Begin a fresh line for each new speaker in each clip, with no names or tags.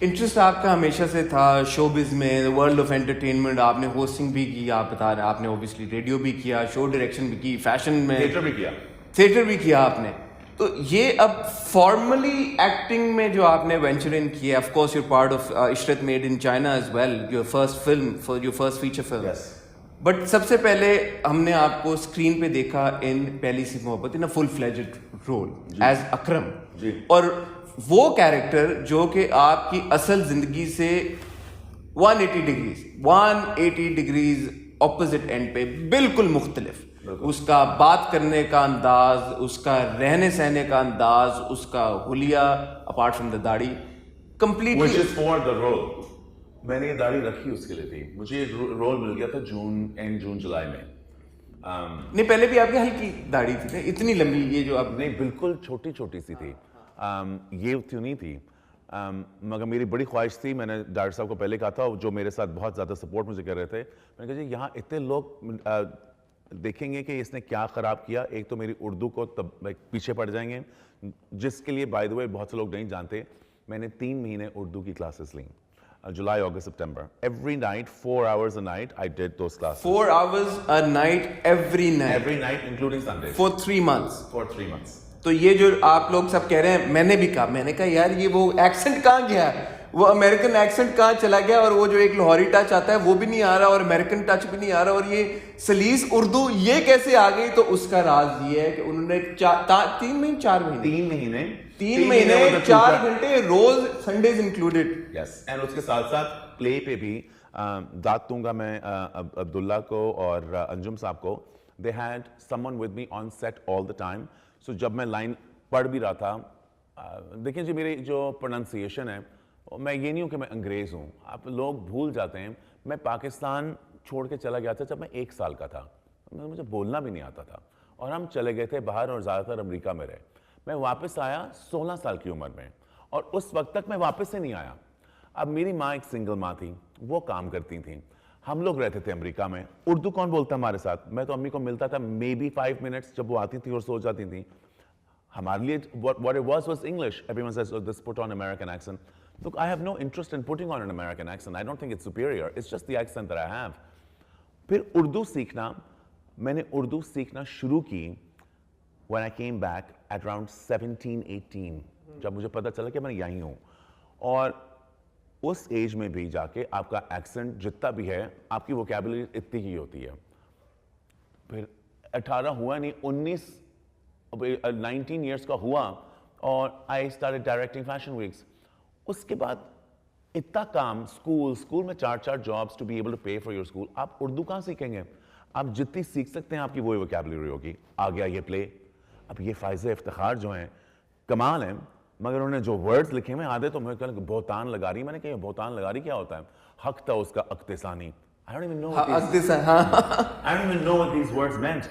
Interest آپ کا ہمیشہ سے تھا شوبز میں, ورلڈ آف انٹرٹینمنٹ, آپ نے ہوسٹنگ بھی کی, آپ بتا رہے آپ نے اوبیسلی ریڈیو بھی کیا, شو ڈائریکشن بھی کی, فیشن میں تھیٹر بھی کیا آپ نے. تو یہ اب فارملی ایکٹنگ میں جو آپ نے وینچر ان کیا, of course you part of Ishrat made in China as well, your first film, your first feature film. But سب سے پہلے ہم نے آپ کو اسکرین پہ دیکھا ان پہلی سی محبت ان فل فلیجڈ رول ایز اکرم, اور وہ کیریکٹر جو کہ آپ کی اصل زندگی سے 180 ڈگریز اپوزٹ اینڈ پہ بالکل مختلف. اس کا بات کرنے کا انداز, اس کا رہنے سہنے کا انداز, اس کا حلیہ اپارٹ فرام دا داڑھی کمپلیٹلی.
میں نے یہ داڑھی رکھی اس کے لیے تھی, مجھے یہ رول مل گیا تھا جون جولائی میں.
نہیں پہلے بھی آپ کی ہلکی داڑھی تھی نا, اتنی لمبی یہ جو آپ
نہیں بالکل چھوٹی سی تھی, یہ نہیں تھی, مگر میری بڑی خواہش تھی. میں نے ڈاکٹر صاحب کو پہلے کہا تھا, جو میرے ساتھ بہت زیادہ سپورٹ مجھے کر رہے تھے, میں نے کہا جی یہاں اتنے لوگ دیکھیں گے کہ اس نے کیا خراب کیا. ایک تو میری اردو کو پیچھے پڑ جائیں گے, جس کے لیے بائی دا وے بہت سے لوگ نہیں جانتے, میں نے 3 مہینے اردو کی کلاسز لیں. July, August, September. Every night, 4 hours a night, I did those classes.
4 hours a night, every night?
Every night, including Sundays.
For 3 months?
For 3 months.
تو یہ جو آپ لوگ سب کہہ رہے ہیں, میں نے بھی کہا, میں نے کہا یار یہ وہ ایکسنٹ کہاں گیا, وہ امریکن ایکسنٹ کہاں چلا گیا, اور وہ جو ایک لاہوری ٹچ آتا ہے وہ بھی نہیں آ رہا, اور امریکن ٹچ بھی نہیں آ رہا, اور یہ سلیس اردو یہ کیسے آ گئی. تو اس کا راز یہ ہے کہ انہوں نے 3 مہینے 4 گھنٹے روز, سنڈیز انکلوڈیڈ.
یس, اینڈ اس کے ساتھ ساتھ پلے پہ بھی داد دوں گا میں عبداللہ کو اور انجم صاحب کو. They had some one with me on set all the time. So جب میں لائن پڑھ بھی رہا تھا, دیکھیں جی میری جو پروننسیشن ہے, میں یہ نہیں ہوں کہ میں انگریز ہوں, آپ لوگ بھول جاتے ہیں. میں پاکستان چھوڑ کے چلا گیا تھا جب میں 1 سال کا تھا, مجھے بولنا بھی نہیں آتا تھا, اور ہم چلے گئے تھے باہر, اور زیادہ تر امریکہ میں رہے. میں واپس آیا 16 سال کی عمر میں, اور اس وقت تک میں واپس سے نہیں آیا. اب میری ماں ایک سنگل ماں تھی, وہ کام کرتی تھیں, ہم لوگ رہتے تھے امریکہ میں. اردو کون بولتا ہمارے ساتھ؟ میں تو امی کو ملتا تھا مے بی 5 منٹس جب وہ آتی تھی اور سو جاتی تھیں. ہمارے لیے what it was English. Everyone says, oh, this put on American accent. Look, I have no interest in putting on an American accent. I don't think it's superior. It's just the accent that I have. پھر اردو سیکھنا, میں نے اردو سیکھنا شروع کی when I came back at around 17-18, جب مجھے پتا چلا کہ میں یہیں ہوں. اور اس ایج میں بھی جا کے آپ کا ایکسنٹ جتنا بھی ہے, آپ کی ووکیبلری اتنی ہی ہوتی ہے. پھر 18 ہوا نہیں, 19 ایئرس کا ہوا, اور I started directing fashion weeks. اس کے بعد اتنا کام, اسکول میں 4 jobs to be able to pay for your school. آپ اردو کہاں سیکھیں گے؟ آپ جتنی سیکھ سکتے ہیں آپ کی وہی ووکیبلری ہوگی. آ گیا یہ پلے. اب یہ فائز افتخار جو ہیں کمال ہیں, مگر انہوں نے جو ورڈز لکھے ہوئے آدھے تو میں کہا بہتان لگاری. میں نے کہا بہتان لگاری کیا ہوتا ہے؟ حق تھا اس کا اقتصانی. I don't even know what these words meant.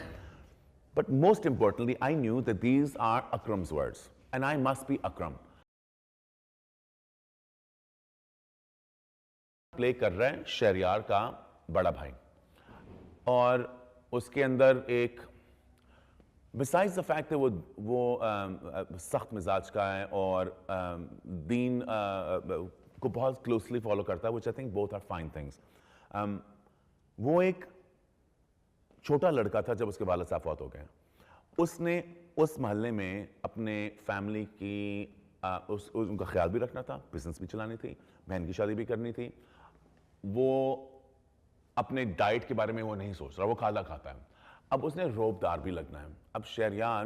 But most importantly, I knew that these are Akram's words, and I must be Akram. پلے کر رہے ہیں شہریار کا بڑا بھائی, اور اس کے اندر ایک besides the fact that وہ سخت مزاج کا ہے اور دین کو بہت کلوزلی فالو کرتا ہے, which I think both are fine things. وہ ایک چھوٹا لڑکا تھا جب اس کے والد صاحب فوت ہو گئے. اس نے اس محلے میں اپنے فیملی کی ان کا خیال بھی رکھنا تھا, بزنس بھی چلانی تھی, بہن کی شادی بھی کرنی تھی. وہ اپنے ڈائٹ کے بارے میں وہ نہیں سوچ رہا, وہ کھاتا ہے. اب اس نے روب دار بھی لگنا ہے. اب Shahryar,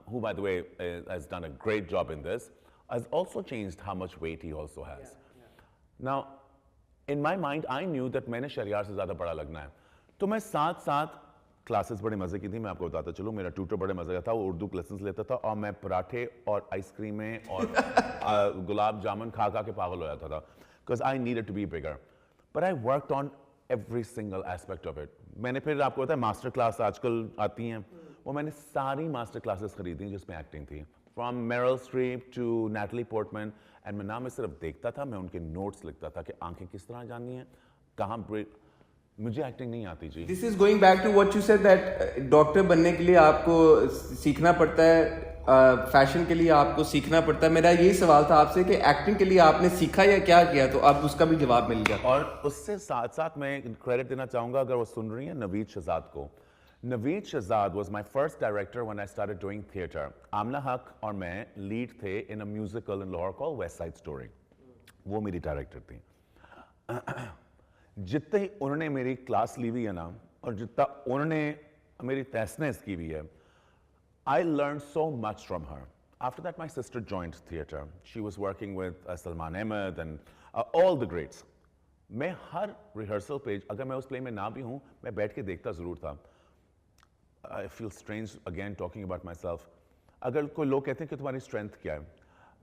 who by the way has done a great job in this, has also changed how much weight he also has. Now, in my mind, I knew that میں نے شہریار سے زیادہ بڑا لگنا ہے. تو میں ساتھ کلاسز بڑے مزے کی تھی. میں آپ کو بتاتا چلوں, میرا ٹیوٹر بڑے مزے کا تھا, وہ اردو لیسنز لیتا تھا, اور میں پراٹھے اور آئس کریمیں اور گلاب جامن کھا کے پاگل ہو جاتا تھا, because I needed to be bigger. But I worked on every single aspect of it. میں نے پھر آپ کو پتا ہے ماسٹر کلاس آج کل آتی ہیں, وہ میں نے ساری ماسٹر کلاسز خریدیں جس میں ایکٹنگ تھی, from Meryl Streep to Natalie Portman. And میں نہ میں صرف دیکھتا تھا, میں ان کے نوٹس لکھتا تھا کہ آنکھیں کس طرح جاننی ہیں, کہاں مجھے ایکٹنگ نہیں آتی. جی,
this is going back to what you said that doctor بننے کے لیے آپ کو سیکھنا پڑتا ہے فیشن کے لیے آپ کو سیکھنا پڑتا ہے. میرا یہی سوال تھا آپ سے کہ ایکٹنگ کے لیے آپ نے سیکھا یا کیا کیا, تو اب اس کا بھی جواب مل گیا.
اور اس سے ساتھ ساتھ میں کریڈٹ دینا چاہوں گا اگر وہ سن رہی ہیں نوید شہزاد کو. Naveed Shahzad was my first director when I started doing theatre. Amna Haq اور میں لیڈ تھے in a musical in Lahore called West Side Story. وہ میری ڈائریکٹر تھی. جتنے انہوں نے میری کلاس لی ہوئی ہے نا, اور جتنا انہوں نے میری تحسنیس کی ہوئی ہے, I learned so much from her. After that, my sister joined theatre. She was working with Salman Ahmed and all the greats. میں ہر ریہرسل پیج, اگر میں اس پلے میں نہ بھی ہوں, میں بیٹھ کے دیکھتا ضرور تھا. I feel strange again talking about myself. اگر کوئی لوگ کہتے ہیں کہ تمہاری اسٹرینتھ کیا ہے,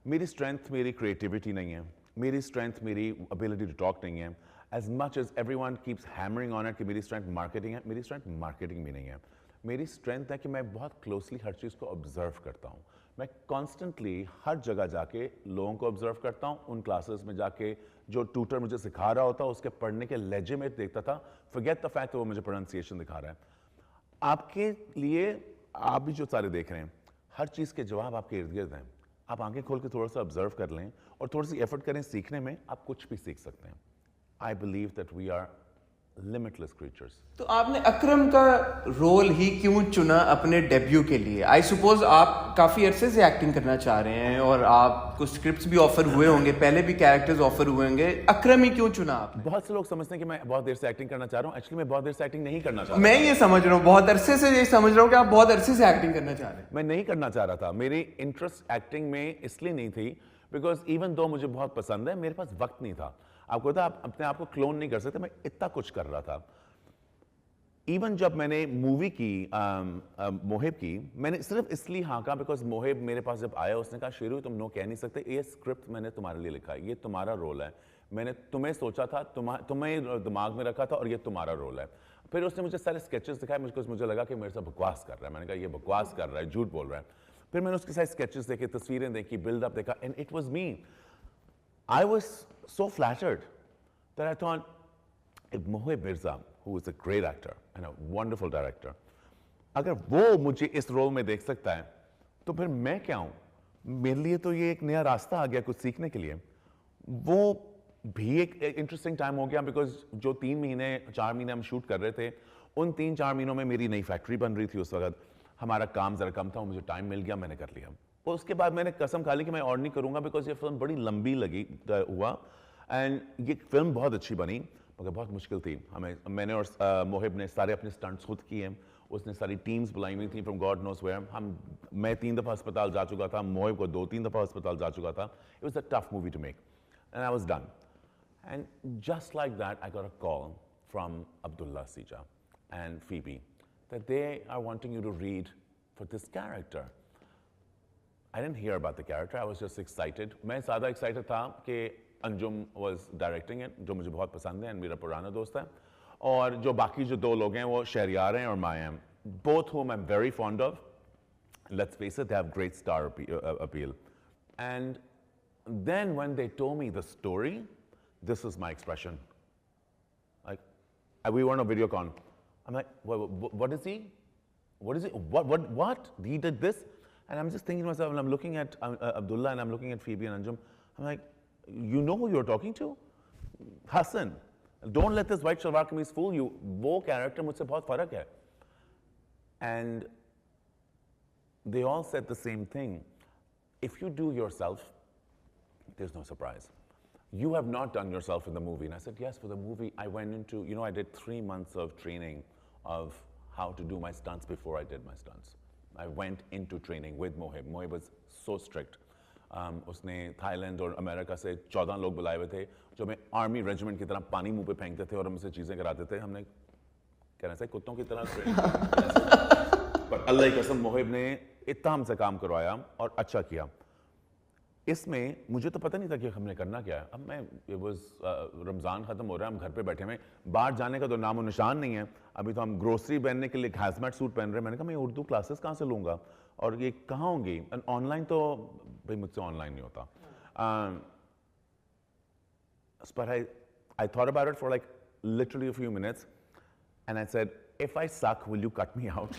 میری اسٹرینتھ میری کریٹیوٹی نہیں ہے, میری اسٹرینتھ میری ابیلٹی ٹو ٹاک نہیں ہے. As much as everyone keeps hammering on it کہ میری اسٹرینتھ مارکیٹنگ ہے, میری اسٹرینتھ مارکیٹنگ بھی نہیں ہے. میری اسٹرینتھ ہے کہ میں بہت کلوزلی ہر چیز کو آبزرو کرتا ہوں. میں کانسٹنٹلی ہر جگہ جا کے لوگوں کو آبزرو کرتا ہوں. ان کلاسز میں جا کے جو ٹیوٹر مجھے سکھا رہا ہوتا اس کے پڑھنے کے لہجے میں دیکھتا تھا. forget the fact کہ وہ مجھے پروننسیشن دکھا رہا ہے. آپ کے لیے, آپ بھی جو سارے دیکھ رہے ہیں, ہر چیز کے جواب آپ کے ارد گرد ہیں. آپ آنکھیں کھول کے تھوڑا سا آبزرو کر لیں اور تھوڑی سی ایفرٹ کریں سیکھنے میں, آپ کچھ بھی سیکھ سکتے ہیں. I believe that we are limitless creatures.
تو آپ نے اکرم کا رول ہی کیوں چنا اپنے ڈیبیو کے لیے؟ آئی سپوز آپ کافی عرصے سے ایکٹنگ کرنا چاہ رہے ہیں اور آپ کو اسکرپٹس بھی آفر ہوئے ہوں گے, پہلے بھی کیریکٹرز آفر ہوئے ہوں گے, اکرم ہی کیوں چنا آپ نے؟
بہت سے لوگ سمجھتے ہیں کہ میں بہت دیر سے ایکٹنگ کرنا چاہ رہا ہوں. ایکچولی میں بہت دیر سے ایکٹنگ نہیں کرنا چاہ رہا.
میں یہ سمجھ رہا ہوں, بہت عرصے سے یہ سمجھ رہا ہوں کہ آپ بہت عرصے سے ایکٹنگ کرنا چاہ رہے ہیں.
میں نہیں کرنا چاہ رہا تھا. میری انٹرسٹ ایکٹنگ میں اس لیے نہیں تھی بیکاز ایون دو مجھے بہت پسند ہے, میرے پاس وقت نہیں تھا. آپ کو پتا, آپ اپنے آپ کو کلون نہیں کر سکتے. میں اتنا کچھ کر رہا تھا. ایون جب میں نے مووی کی محب کی, میں نے صرف اس لیے ہاں کہا بیکاز محب میرے پاس جب آیا اس نے کہا شیرو تم نو کہہ نہیں سکتے, یہ اسکرپٹ میں نے تمہارے لیے لکھا ہے, یہ تمہارا رول ہے, میں نے تمہیں سوچا تھا, تمہیں دماغ میں رکھا تھا اور یہ تمہارا رول ہے. پھر اس نے مجھے سارے اسکیچز دکھائے, مجھے لگا کہ میرے ساتھ بکواس کر رہا ہے. میں نے کہا یہ بکواس کر رہا ہے, جھوٹ بول رہا ہے. پھر میں نے اس کے ساتھ اسکیچز دیکھے, تصویریں دیکھی, بلڈ اپ دیکھا, and it was me. I was so flattered that I thought, Mohib Mirza, who is a great actor and a wonderful director, اگر وہ مجھے اس رول میں دیکھ سکتا ہے تو پھر میں کیا ہوں. میرے لیے تو یہ ایک نیا راستہ آ گیا کچھ سیکھنے کے لیے. وہ بھی ایک انٹرسٹنگ ٹائم ہو گیا بیکاز جو 3 مہینے 4 مہینے ہم شوٹ کر رہے تھے, ان 3-4 مہینوں میں میری نئی فیکٹری بن رہی تھی. اس وقت ہمارا کام ذرا کم تھا, مجھے ٹائم مل گیا, میں نے کر لیا. اور اس کے بعد میں نے قسم کھا لی کہ میں اور نہیں کروں گا بیکاز یہ فلم بڑی لمبی ہوا. اینڈ یہ فلم بہت اچھی بنی مگر بہت مشکل تھی. میں نے اور محب نے سارے اپنے اسٹنٹس خود کیے. اس نے ساری ٹیمز بلائی ہوئی تھیں فرام گاڈ نوز ویئر. میں 3 دفعہ ہسپتال جا چکا تھا, محب کو 2-3 دفعہ ہسپتال جا چکا تھا. It was a tough movie to make and I was done. And just like that I got a call from Abdullah سیجا and Phoebe that they are wanting you to read for this character. I didn't hear about the character, I was just excited. میں زیادہ excited تھا کہ انجم was directing it, جو مجھے بہت پسند ہے, میرا پرانا دوست ہے. اور جو باقی جو 2 لوگ ہیں وہ شہریار ہیں اور مائے ہیں, both whom I'm very fond of. Let's face it, they have great star appeal. And then when they told me the story, this is my expression. Like, we were on a video con. I'm like, what is he? What is it? What? He did this? And I'm just thinking to myself, and I'm looking at Abdullah and I'm looking at Phoebe and Anjum. I'm like, you know who you're talking to? Hassan. Don't let this white shalwar kameez fool you. Wo character mujhse bahut farak hai. And they all said the same thing. If you do yourself, there's no surprise. You have not done yourself in the movie. And I said, yes, for the movie, I went into, I did 3 months of training of how to do my stunts before I did my stunts. I went into training with Mohib. Mohib was so strict. اس نے Thai land اور امریکہ سے 14 لوگ بلائے ہوئے تھے جو ہمیں army regiment کی طرح پانی منہ پہ پھینکتے تھے اور ہم سے چیزیں کراتے تھے. ہم نے کہنا سے کتوں کی طرح پر اللہ کی قسم محب نے اتنا ہم سے کام کروایا اور اچھا کیا. اس میں مجھے تو پتہ نہیں تھا کہ ہم نے کرنا کیا ہے. اب میں رمضان ختم ہو رہا ہے, ہم گھر پہ بیٹھے ہوئے, باہر جانے کا تو نام و نشان نہیں ہے. ابھی تو ہم گروسری پہننے کے لیے ہیزمیٹ سوٹ پہن رہے ہیں. میں نے کہا میں اردو کلاسز کہاں سے لوں گا اور یہ کہاں ہوں گی, آن لائن تو بھائی مجھ سے آن لائن نہیں ہوتا. But I thought about it for like literally a few minutes and I said, if I suck, will you cut me out?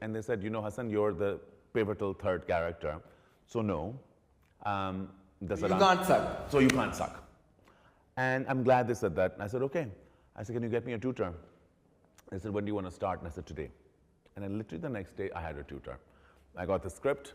And they said, you know, Hassan, you're the pivotal third character, so no.
You can't suck.
So you can't suck. And I'm glad they said that. I said, okay. I said, can you get me a tutor? They said, when do you want to start? And I said, today. And then literally the next day, I had a tutor. I got the script.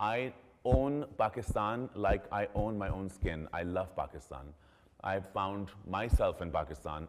I own Pakistan like I own my own skin. I love Pakistan. I have found myself in Pakistan.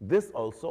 This also,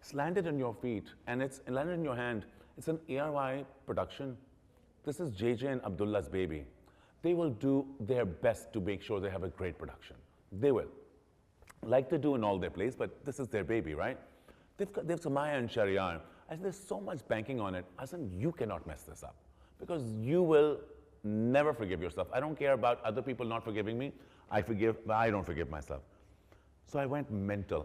It's landed on your feet and it's landed in your hand. It's an ARY production. This is JJ and Abdullah's baby. They will do their best to make sure they have a great production. They will. Like they do in all their plays, but this is their baby, right? They've Samaya and Shariar. I said, there's so much banking on it. I said, you cannot mess this up because you will never forgive yourself. I don't care about other people not forgiving me. I forgive, but I don't forgive myself. So I went mental.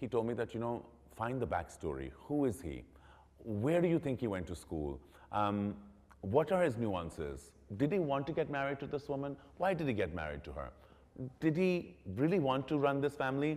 He told me that, you know, find the backstory. Who is he? Where do you think he went to school? What are his nuances? Did he want to get married to this woman? Why did he get married to her? Did he really want to run this family?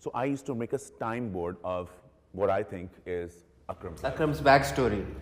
So I used to make a time board of what I think is
Akram's backstory.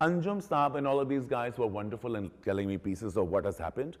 Anjum Saab and all of these guys were wonderful in telling me pieces of what has happened.